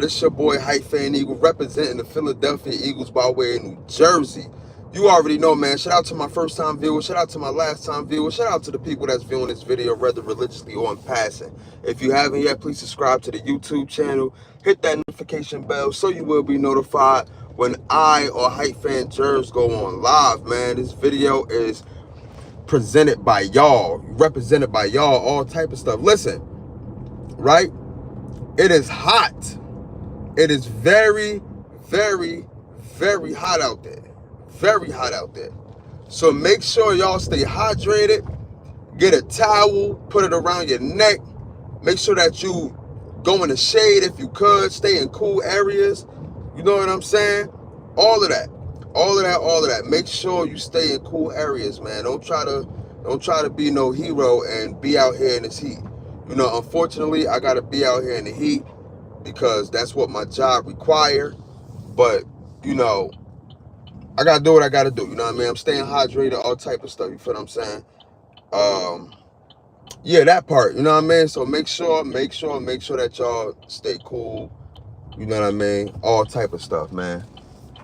This your boy Hype Fan Eagle representing the Philadelphia Eagles by way of New Jersey. You already know, man. Shout out to my first time viewers. Shout out to my last time viewers. Shout out to the people that's viewing this video, whether religiously or in passing. If you haven't yet, please subscribe to the YouTube channel. Hit that notification bell so you will be notified when I or Hype Fan Jers go on live, man. This video is presented by y'all, represented by y'all, all type of stuff. Listen, right? It is hot. It is very, very, very hot out there. Very hot out there. So make sure y'all stay hydrated. Get a towel, put it around your neck. Make sure that you go in the shade if you could. Stay in cool areas. You know what I'm saying? All of that. All of that, all of that. Make sure you stay in cool areas, man. Don't try to be no hero and be out here in this heat. You know, unfortunately, I gotta be out here in the heat because that's what my job require. But, you know, I gotta do what I gotta do. You know what I mean? I'm staying hydrated, all type of stuff. You feel what I'm saying? Yeah, that part. You know what I mean? So make sure that y'all stay cool. You know what I mean? All type of stuff, man.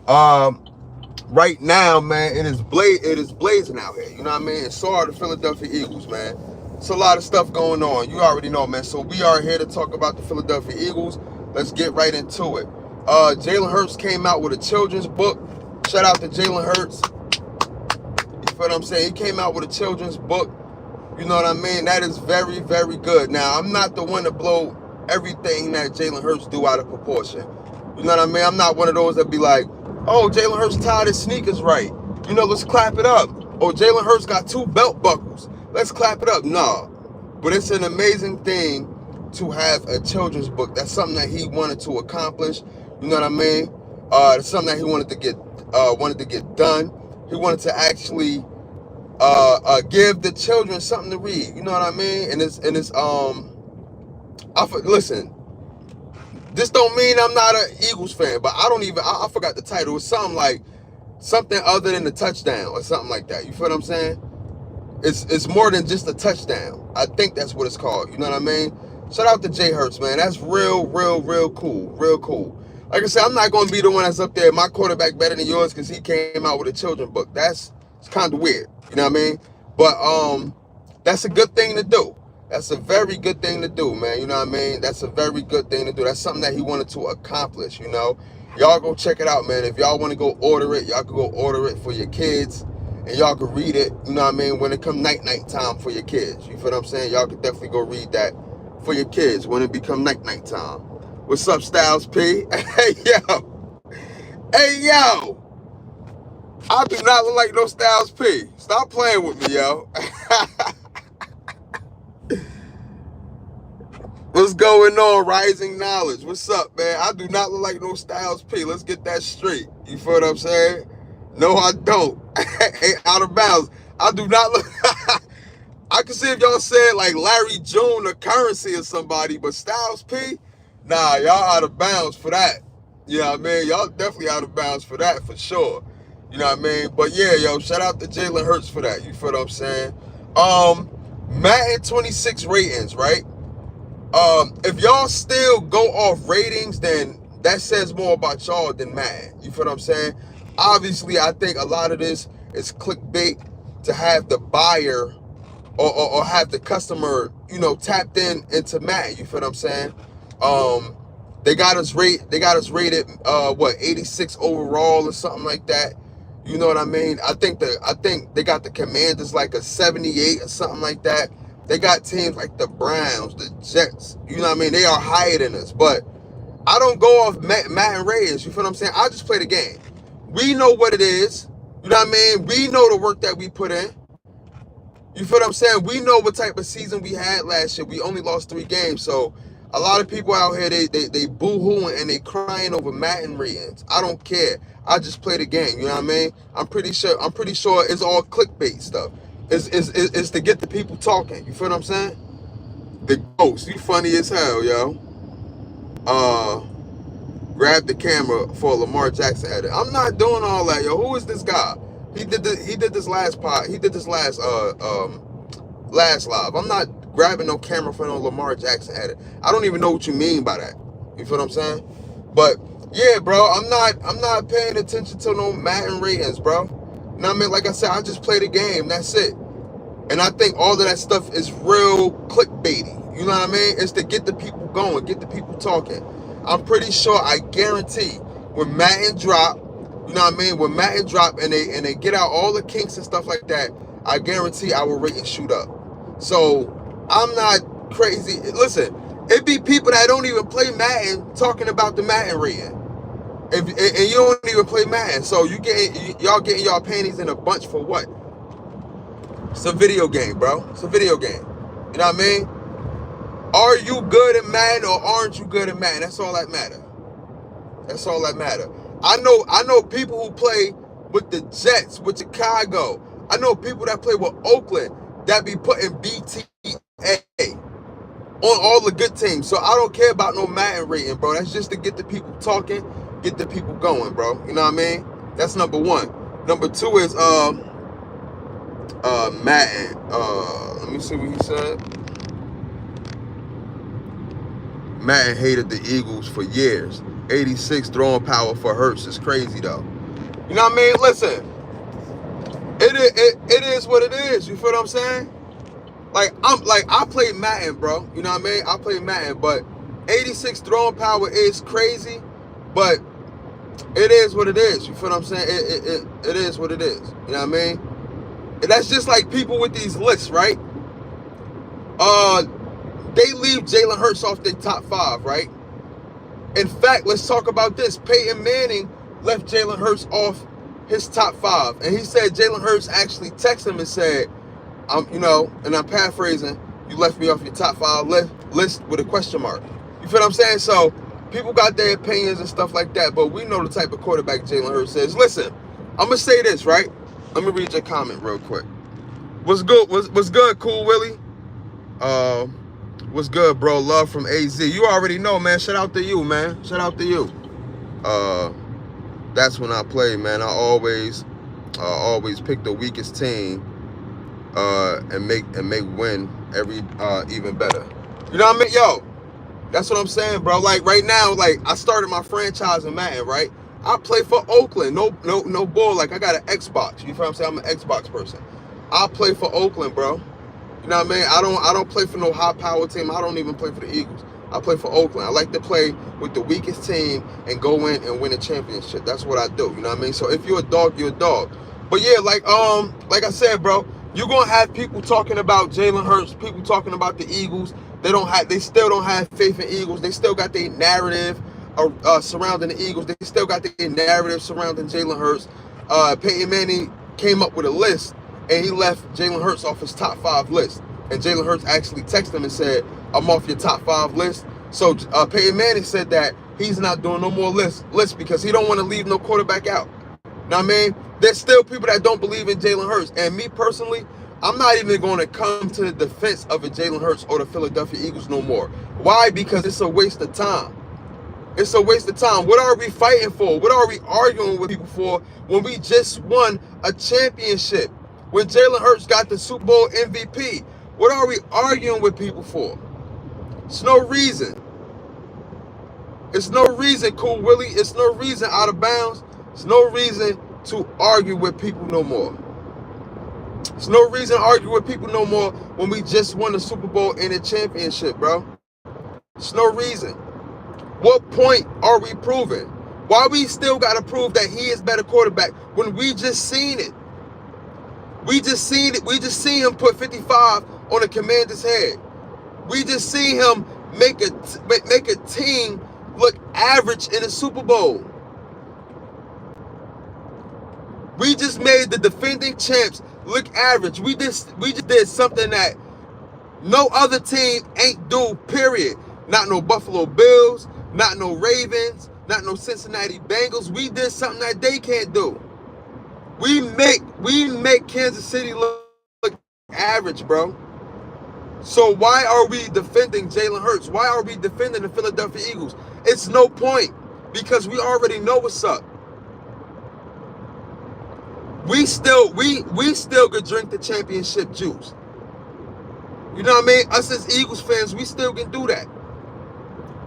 Right now, man, it is blazing out here. You know what I mean? And so are the Philadelphia Eagles, man. It's a lot of stuff going on. You already know, man. So we are here to talk about the Philadelphia Eagles. Let's get right into it. Jalen Hurts came out with a children's book. Shout out to Jalen Hurts. You feel what I'm saying? He came out with a children's book. You know what I mean? That is very, very good. Now, I'm not the one to blow everything that Jalen Hurts do out of proportion. You know what I mean? I'm not one of those that be like, oh, Jalen Hurts tied his sneakers right. You know, let's clap it up. Oh, Jalen Hurts got 2 belt buckles. Let's clap it up. No. But it's an amazing thing to have a children's book. That's something that he wanted to accomplish. You know what I mean? It's something that he wanted to get done. He wanted to actually give the children something to read. You know what I mean? Listen, this don't mean I'm not an Eagles fan, but I forgot the title. It's something other than the touchdown or something like that. You feel what I'm saying? It's more than just a touchdown. I think that's what it's called. You know what I mean? Shout out to Jay Hurts, man. That's real cool. Real cool. Like I said, I'm not going to be the one that's up there, my quarterback better than yours because he came out with a children's book. It's kind of weird. You know what I mean? But that's a good thing to do. That's a very good thing to do, man. You know what I mean? That's a very good thing to do. That's something that he wanted to accomplish, you know? Y'all go check it out, man. If y'all want to go order it, y'all can go order it for your kids. And y'all can read it, you know what I mean, when it come night time for your kids. You feel what I'm saying? Y'all can definitely go read that for your kids when it become night time. What's up, Styles P? Hey, yo. Hey, yo. I do not look like no Styles P. Stop playing with me, yo. What's going on, Rising Knowledge? What's up, man? I do not look like no Styles P. Let's get that straight. You feel what I'm saying? No, I don't. Hey, out of bounds. I do not look. I can see if y'all said like Larry June or Currency or somebody, but Styles P, nah, y'all out of bounds for that. You know what I mean? Y'all definitely out of bounds for that, for sure. You know what I mean? But yeah, yo, shout out to Jalen Hurts for that. You feel what I'm saying? Madden 26 ratings, right? If y'all still go off ratings, then that says more about y'all than Madden. You feel what I'm saying? Obviously, I think a lot of this is clickbait to have the buyer or have the customer, you know, tapped into Madden. You feel what I'm saying? They got us rated 86 overall or something like that. You know what I mean? I think they got the Commanders like a 78 or something like that. They got teams like the Browns, the Jets. You know what I mean? They are higher than us. But I don't go off Madden ratings. You feel what I'm saying? I just play the game. We know what it is. You know what I mean? We know the work that we put in. You feel what I'm saying? We know what type of season we had last year. We only lost 3 games. So a lot of people out here, they boo-hooing and they crying over Madden ratings. I don't care. I just play the game. You know what I mean? I'm pretty sure it's all clickbait stuff. It's to get the people talking. You feel what I'm saying? The Ghost, you funny as hell, yo. Grab the camera for a Lamar Jackson edit. I'm not doing all that, yo. Who is this guy? He did this last last live. I'm not grabbing no camera for no Lamar Jackson edit. I don't even know what you mean by that. You feel what I'm saying? But yeah, bro, I'm not paying attention to no Madden ratings, bro. You know what I mean? Like I said, I just play the game. That's it. And I think all of that stuff is real clickbaity. You know what I mean? It's to get the people going, get the people talking. I'm pretty sure, I guarantee, when Madden drop, you know what I mean? When Madden drop and they get out all the kinks and stuff like that, I guarantee our ratings shoot up. So I'm not crazy. Listen, it be people that don't even play Madden talking about the Madden rating. And you don't even play Madden. So y'all getting y'all panties in a bunch for what? It's a video game, bro. It's a video game. You know what I mean? Are you good at Madden or aren't you good at Madden? That's all that matters. That's all that matters. I know people who play with the Jets, with Chicago. I know people that play with Oakland that be putting BTA on all the good teams. So I don't care about no Madden rating, bro. That's just to get the people talking, get the people going, bro. You know what I mean? That's number one. Number two is Madden. Let me see what he said. Madden hated the Eagles for years. 86 throwing power for Hurts is crazy though. You know what I mean? Listen, it is what it is. You feel what I'm saying? I play Madden, bro. You know what I mean? I play Madden, but 86 throwing power is crazy, but it is what it is. You feel what I'm saying? It is what it is. You know what I mean? And that's just like people with these lists, right? They leave Jalen Hurts off their top 5, right? In fact, let's talk about this. Peyton Manning left Jalen Hurts off his top 5. And he said Jalen Hurts actually texted him and said, and I'm paraphrasing, you left me off your top 5 list with a question mark. You feel what I'm saying? So people got their opinions and stuff like that, but we know the type of quarterback Jalen Hurts is. Listen, I'm going to say this, right? Let me read your comment real quick. What's good? What's good, Cool Willie? What's good, bro? Love from AZ. You already know, man. Shout out to you, man. Shout out to you. That's when I play, man. I always pick the weakest team and make win every even better. You know what I mean? Yo, that's what I'm saying, bro. Like right now, like I started my franchise in Madden, right? I play for Oakland. No bull. Like I got an Xbox. You feel what I'm saying? I'm an Xbox person. I play for Oakland, bro. You know what I mean? I don't play for no high power team. I don't even play for the Eagles. I play for Oakland. I like to play with the weakest team and go in and win a championship. That's what I do. You know what I mean? So if you're a dog, you're a dog. But yeah, like I said, bro, you're gonna have people talking about Jalen Hurts, people talking about the Eagles. They still don't have faith in Eagles. They still got their narrative surrounding the Eagles. They still got their narrative surrounding Jalen Hurts. Peyton Manning came up with a list, and he left Jalen Hurts off his top 5 list. And Jalen Hurts actually texted him and said, I'm off your top 5 list. So Peyton Manning said that he's not doing no more lists because he don't want to leave no quarterback out. Know what I mean? There's still people that don't believe in Jalen Hurts. And me personally, I'm not even going to come to the defense of a Jalen Hurts or the Philadelphia Eagles no more. Why? Because it's a waste of time. It's a waste of time. What are we fighting for? What are we arguing with people for when we just won a championship? When Jalen Hurts got the Super Bowl MVP? What are we arguing with people for? It's no reason. It's no reason, Cool Willie. It's no reason, Out of Bounds. It's no reason to argue with people no more. It's no reason to argue with people no more when we just won the Super Bowl and a championship, bro. It's no reason. What point are we proving? Why we still got to prove that he is better quarterback when we just seen it? We just seen it. We just seen him put 55 on the Commander's head. We just seen him make a team look average in a Super Bowl. We just made the defending champs look average. We just did something that no other team ain't do, period. Not no Buffalo Bills, not no Ravens, not no Cincinnati Bengals. We did something that they can't do. We make Kansas City look average, bro. So why are we defending Jalen Hurts? Why are we defending the Philadelphia Eagles? It's no point because we already know what's up. We still could drink the championship juice. You know what I mean? Us as Eagles fans, we still can do that.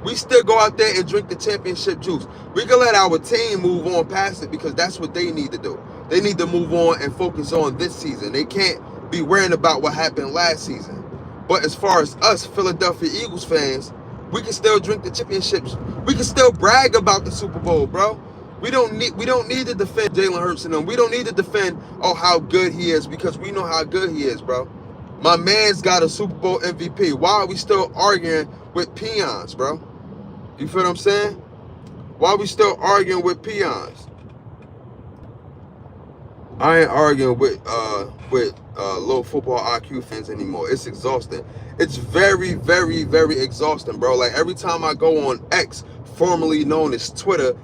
We still go out there and drink the championship juice. We can let our team move on past it because that's what they need to do. They need to move on and focus on this season. They can't be worrying about what happened last season. But as far as us Philadelphia Eagles fans, we can still drink the championships. We can still brag about the Super Bowl, bro. We don't need to defend Jalen Hurts and them. We don't need to defend how good he is because we know how good he is, bro. My man's got a Super Bowl MVP. Why are we still arguing with peons, bro? You feel what I'm saying? Why are we still arguing with peons? I ain't arguing with low football IQ fans anymore. It's exhausting. It's very, very, very exhausting, bro. Like every time I go on X, formerly known as Twitter,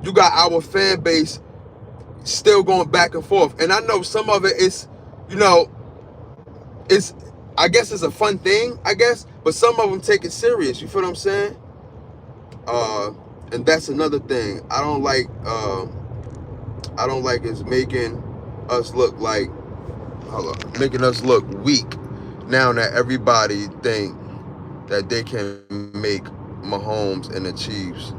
you got our fan base still going back and forth. And I know some of it is, I guess it's a fun thing, I guess, but some of them take it serious. You feel what I'm saying? And that's another thing. I don't like is making us look like, making us look weak now that everybody think that they can make Mahomes and the Chiefs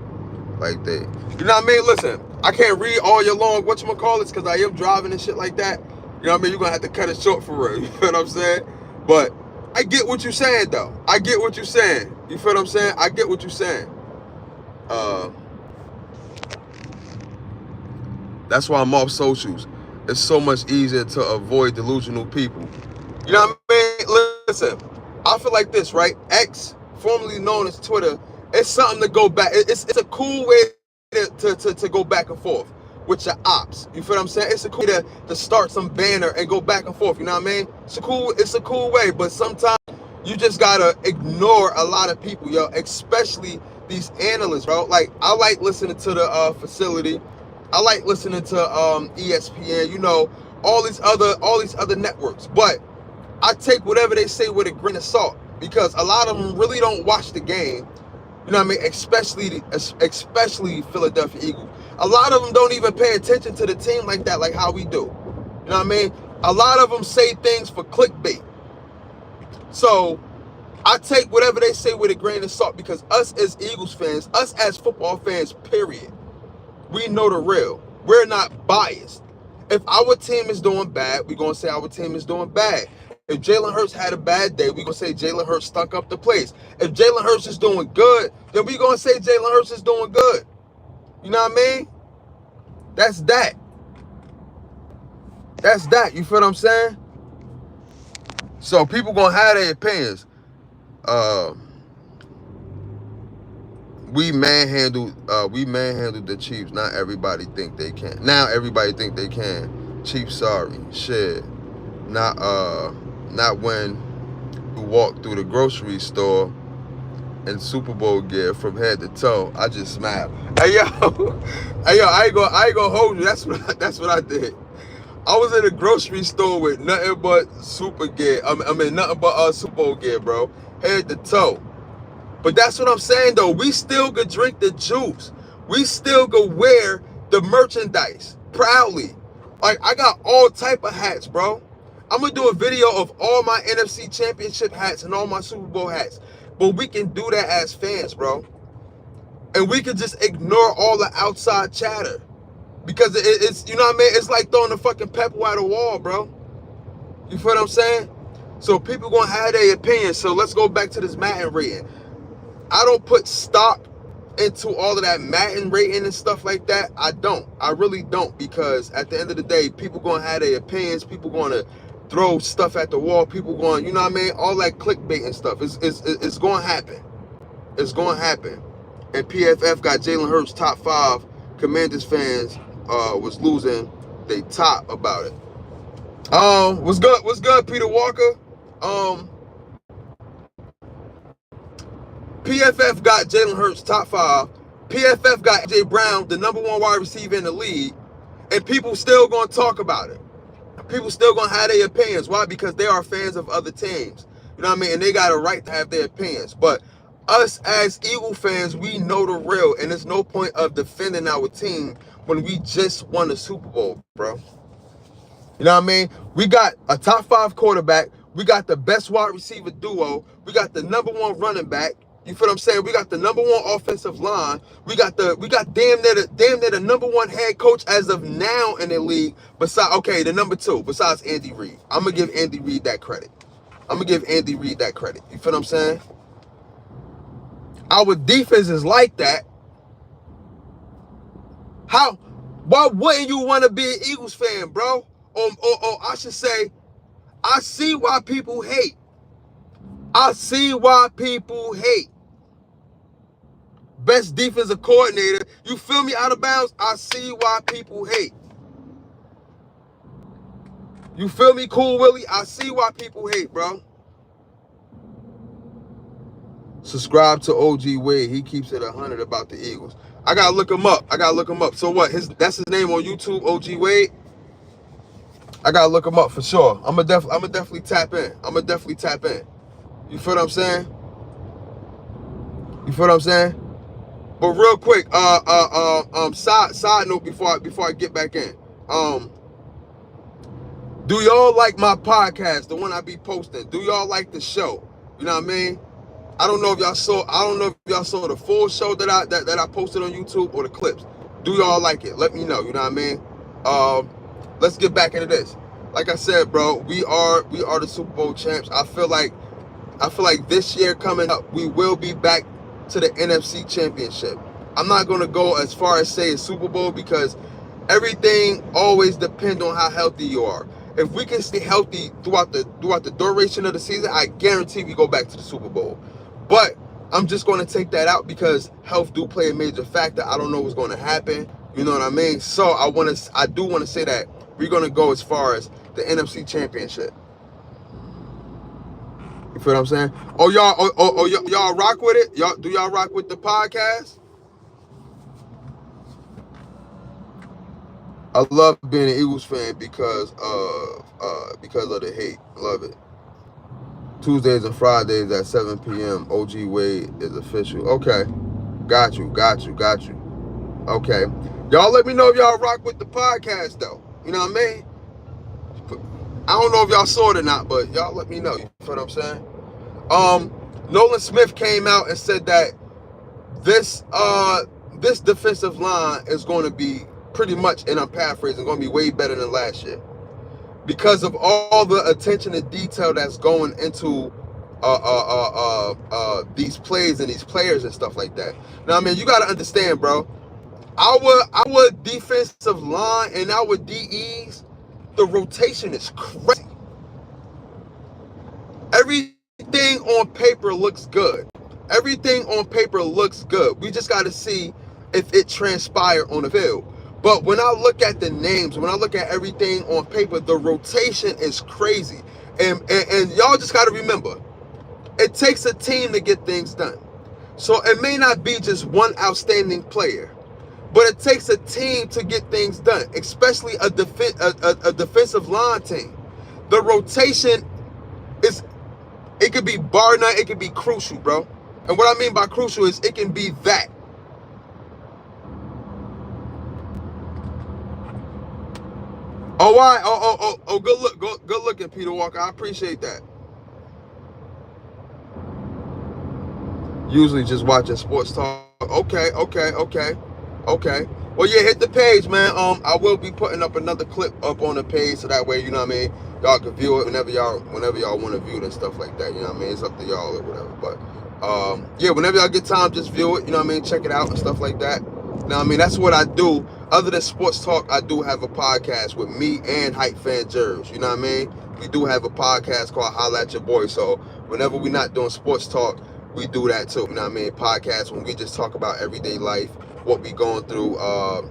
like they. You know what I mean? Listen, I can't read all your long whatchamacallits because I am driving and shit like that. You know what I mean? You're going to have to cut it short for real. You feel what I'm saying? But I get what you're saying, though. I get what you're saying. You feel what I'm saying? I get what you're saying. That's why I'm off socials. It's so much easier to avoid delusional people. You know what I mean? Listen, I feel like this, right? X, formerly known as Twitter, it's something to go back. It's a cool way to go back and forth with your ops. You feel what I'm saying? It's a cool way to start some banner and go back and forth. You know what I mean? It's a cool way, but sometimes you just gotta ignore a lot of people, yo, especially these analysts, bro. Like, I like listening to the facility. I like listening to ESPN, all these other networks. But I take whatever they say with a grain of salt because a lot of them really don't watch the game. You know what I mean? Especially Philadelphia Eagles. A lot of them don't even pay attention to the team like that, like how we do. You know what I mean? A lot of them say things for clickbait. So I take whatever they say with a grain of salt because us as Eagles fans, us as football fans, period, we know the real. We're not biased. If our team is doing bad, we're going to say our team is doing bad. If Jalen Hurts had a bad day, we're going to say Jalen Hurts stunk up the place. If Jalen Hurts is doing good, then we're going to say Jalen Hurts is doing good. You know what I mean? That's that. That's that. You feel what I'm saying? So people going to have their opinions. We manhandled the Chiefs. Not everybody think they can. Now everybody think they can. Chiefs, sorry. Shit. Not when you walk through the grocery store in Super Bowl gear from head to toe. I just smiled. Hey yo, I ain't gonna hold you. That's what I did. I was in a grocery store with nothing but super gear. Nothing but Super Bowl gear, bro. Head to toe. But that's what I'm saying, though. We still could drink the juice. We still could wear the merchandise proudly. Like, I got all type of hats, bro. I'm going to do a video of all my NFC Championship hats and all my Super Bowl hats. But we can do that as fans, bro. And we can just ignore all the outside chatter. Because it's, you know what I mean? It's like throwing a fucking pepper at a wall, bro. You feel what I'm saying? So people going to have their opinions. So let's go back to this Madden rating. I don't put stock into all of that Madden rating and stuff like that. I don't. I really don't, because at the end of the day, people going to have their opinions. People going to throw stuff at the wall. People going, you know what I mean? All that clickbait and stuff. It's going to happen. It's going to happen. And PFF got Jalen Hurts top 5. Commanders fans was losing they top about it. What's good, Peter Walker? PFF got Jalen Hurts top 5. PFF got AJ Brown, the number 1 wide receiver in the league, and people still gonna talk about it. People still gonna have their opinions. Why? Because they are fans of other teams. You know what I mean? And they got a right to have their opinions. But us as Eagle fans, we know the real, and there's no point of defending our team when we just won the Super Bowl, bro. You know what I mean? We got a top 5 quarterback. We got the best wide receiver duo. We got the number 1 running back. You feel what I'm saying? We got the number one offensive line. We got damn near the number one head coach as of now in the league. The number two, besides Andy Reid. I'm gonna give Andy Reid that credit. You feel what I'm saying? Our defense is like that. Why wouldn't you want to be an Eagles fan, bro? Or I should say, I see why people hate. Best defensive coordinator. You feel me? Out of bounds. I see why people hate. You feel me, Cool Willie? I see why people hate, bro. Subscribe to OG Wade. He keeps it 100 about the Eagles. I gotta look him up. So what? That's his name on YouTube, OG Wade. I gotta look him up for sure. I'm gonna definitely tap in. You feel what I'm saying? But real quick, side note before I get back in. Do y'all like my podcast, the one I be posting? Do y'all like the show? You know what I mean? I don't know if y'all saw the full show that I posted on YouTube or the clips. Do y'all like it? Let me know. You know what I mean? Let's get back into this. Like I said, bro, we are the Super Bowl champs. I feel like this year coming up, we will be back to the NFC Championship. I'm not gonna go as far as saying Super Bowl because everything always depends on how healthy you are. If we can stay healthy throughout the duration of the season, I guarantee we go back to the Super Bowl. But I'm just going to take that out because health do play a major factor. I don't know what's going to happen. You know what I mean? So I do want to say that we're going to go as far as the NFC Championship. You feel what I'm saying? Y'all rock with it? Do y'all rock with the podcast? I love being an Eagles fan because of the hate. Love it. Tuesdays and Fridays at 7 p.m. OG Wade is official. Okay. Got you. Okay. Y'all let me know if y'all rock with the podcast, though. You know what I mean? I don't know if y'all saw it or not, but y'all let me know. You feel what I'm saying? Nolan Smith came out and said that this defensive line is going to be pretty much, and I'm paraphrasing, going to be way better than last year. Because of all the attention to detail that's going into these plays and these players and stuff like that. Now, I mean, you got to understand, bro. Our defensive line and our DEs, the rotation is crazy. Everything on paper looks good. We just got to see if it transpired on the field. But when I look at the names, when I look at everything on paper, the rotation is crazy. And y'all just got to remember, it takes a team to get things done. So it may not be just one outstanding player, but it takes a team to get things done, especially a defensive line team. The rotation it could be bar none, it could be crucial, bro. And what I mean by crucial is it can be that. Oh, why? Oh, good looking, Peter Walker. I appreciate that. Usually just watching sports talk. Okay. Well, yeah, hit the page, man. I will be putting up another clip up on the page, so that way, you know what I mean, y'all can view it whenever y'all want to view it and stuff like that. You know what I mean? It's up to y'all or whatever. But yeah, whenever y'all get time, just view it. You know what I mean? Check it out and stuff like that. Now, I mean, that's what I do. Other than sports talk, I do have a podcast with me and Hype Fan Jerz. You know what I mean? We do have a podcast called Holla at Your Boy. So whenever we're not doing sports talk, we do that too. You know what I mean? Podcast when we just talk about everyday life, what we going through,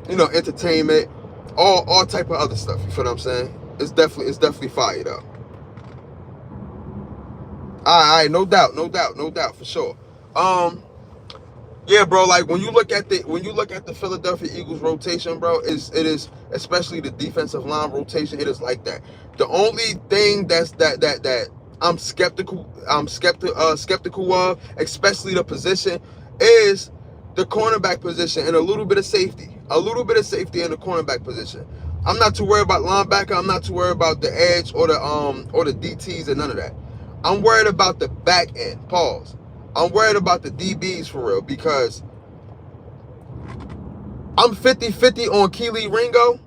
entertainment, all type of other stuff. You feel what I'm saying? It's definitely fired up. All right, no doubt, for sure. Yeah, bro. Like when you look at the Philadelphia Eagles rotation, bro, it is especially the defensive line rotation. It is like that. The only thing that I'm skeptical of, especially the position, is the cornerback position and a little bit of safety in the cornerback position. I'm not too worried about linebacker. I'm not too worried about the edge or the DTs and none of that. I'm worried about the back end. Pause. I'm worried about the DBs for real because I'm 50-50 on Kelee Ringo.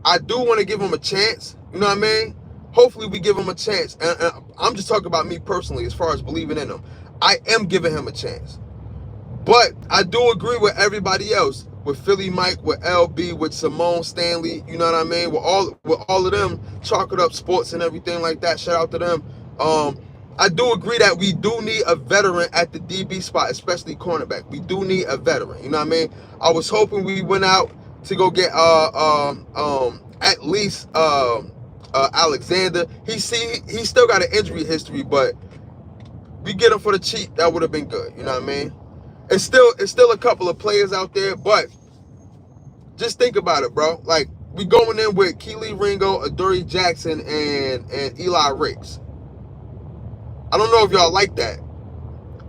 I do want to give him a chance. You know what I mean? Hopefully we give him a chance. And I'm just talking about me personally as far as believing in him. I am giving him a chance. But I do agree with everybody else, with Philly Mike, with LB, with Simone Stanley, you know what I mean? With all of them, Chalk It Up Sports and everything like that. Shout out to them. I do agree that we do need a veteran at the DB spot, especially cornerback. We do need a veteran. You know what I mean? I was hoping we went out to go get at least Alexander. He still got an injury history, but we get him for the cheap. That would have been good. You know what I mean? It's still a couple of players out there, but just think about it, bro. Like, we going in with Kelee Ringo, Adoree Jackson, and Eli Ricks. I don't know if y'all like that,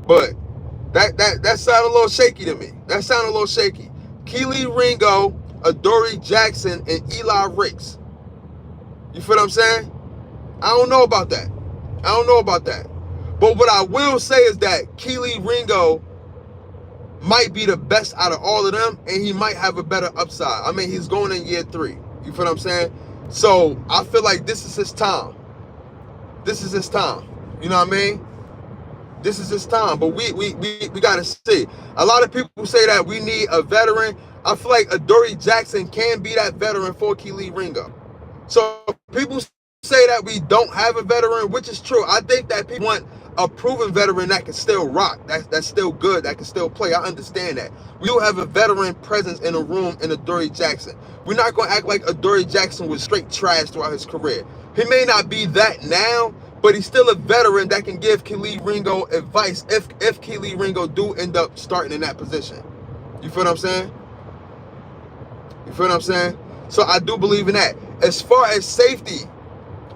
but that sounded a little shaky to me. That sounded a little shaky. Kelee Ringo, Adoree Jackson, and Eli Ricks. You feel what I'm saying? I don't know about that. But what I will say is that Kelee Ringo might be the best out of all of them, and he might have a better upside. I mean, he's going in year 3. You feel what I'm saying? So I feel like this is his time. You know what I mean? This is his time. But we got to see. A lot of people say that we need a veteran. I feel like Adoree Jackson can be that veteran for Kelee Ringo. So people say that we don't have a veteran, which is true. I think that people want a proven veteran that can still rock, that's still good, that can still play. I understand that. We do have a veteran presence in the room in Adoree Jackson. We're not going to act like Adoree Jackson was straight trash throughout his career. He may not be that now, but he's still a veteran that can give Kelee Ringo advice if Kelee Ringo do end up starting in that position. You feel what I'm saying? So I do believe in that. As far as safety,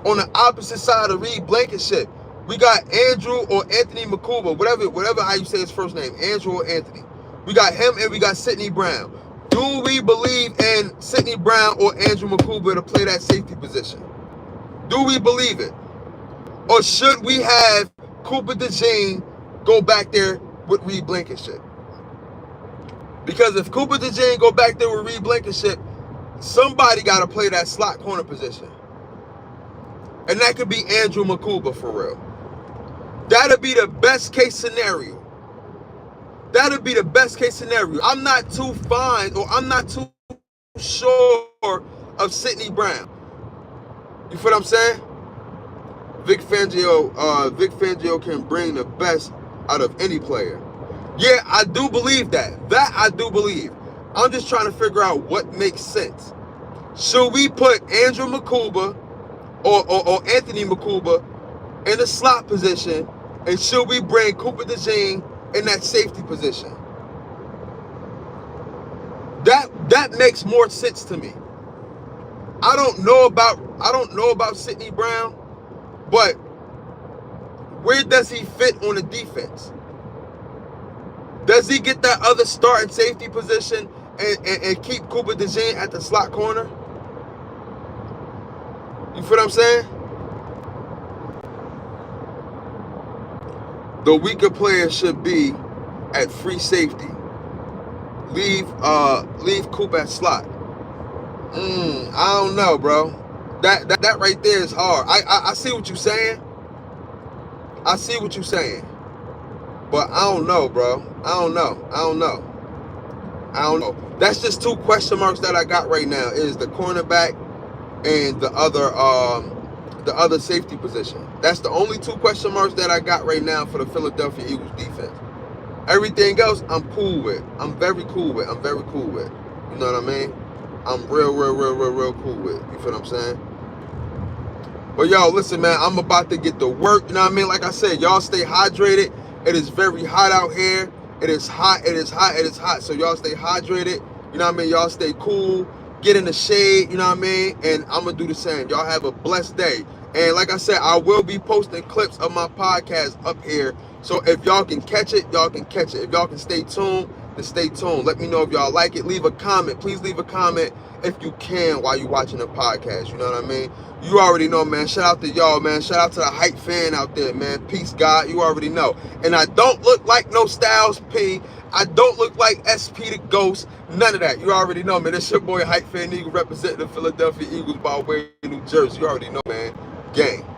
on the opposite side of Reed Blankenship, we got Andrew or Anthony Makuba, whatever how you say his first name, Andrew or Anthony. We got him and we got Sidney Brown. Do we believe in Sidney Brown or Andrew Makuba to play that safety position? Do we believe it? Or should we have Cooper DeJean go back there with Reed Blankenship? Because if Cooper DeJean go back there with Reed Blankenship, somebody got to play that slot corner position. And that could be Andrew Makuba for real. That'll be the best case scenario. I'm not too fine, or I'm not too sure of Sidney Brown. You feel what I'm saying? Vic Fangio can bring the best out of any player. Yeah, I do believe that. That I do believe. I'm just trying to figure out what makes sense. Should we put Andrew Makuba or Anthony Makuba in the slot position, and should we bring Cooper DeJean in that safety position? That makes more sense to me. I don't know about Sidney Brown, but where does he fit on the defense? Does he get that other starting safety position and keep Cooper DeJean at the slot corner? You feel what I'm saying? The weaker player should be at free safety. Leave Coop at slot. I don't know, bro. That right there is hard. I see what you're saying. But I don't know, bro. I don't know. That's just 2 question marks that I got right now. Is the cornerback and the other safety position. That's the only 2 question marks that I got right now for the Philadelphia Eagles defense. Everything else, I'm cool with. I'm very cool with. You know what I mean? I'm real cool with. You feel what I'm saying? But yo, listen, man, I'm about to get to work. You know what I mean? Like I said, y'all stay hydrated. It is very hot out here. It is hot. So y'all stay hydrated. You know what I mean? Y'all stay cool. Get in the shade. You know what I mean? And I'm going to do the same. Y'all have a blessed day. And like I said, I will be posting clips of my podcast up here. So if y'all can catch it, y'all can catch it. If y'all can stay tuned, then stay tuned. Let me know if y'all like it. Leave a comment. Please leave a comment if you can while you're watching the podcast. You know what I mean? You already know, man. Shout out to y'all, man. Shout out to the hype fan out there, man. Peace, God. You already know. And I don't look like no Styles P. I don't look like SP the Ghost. None of that. You already know, man. It's your boy, Hype Fan Eagle, representing the Philadelphia Eagles by way of New Jersey. You already know, man. Gang.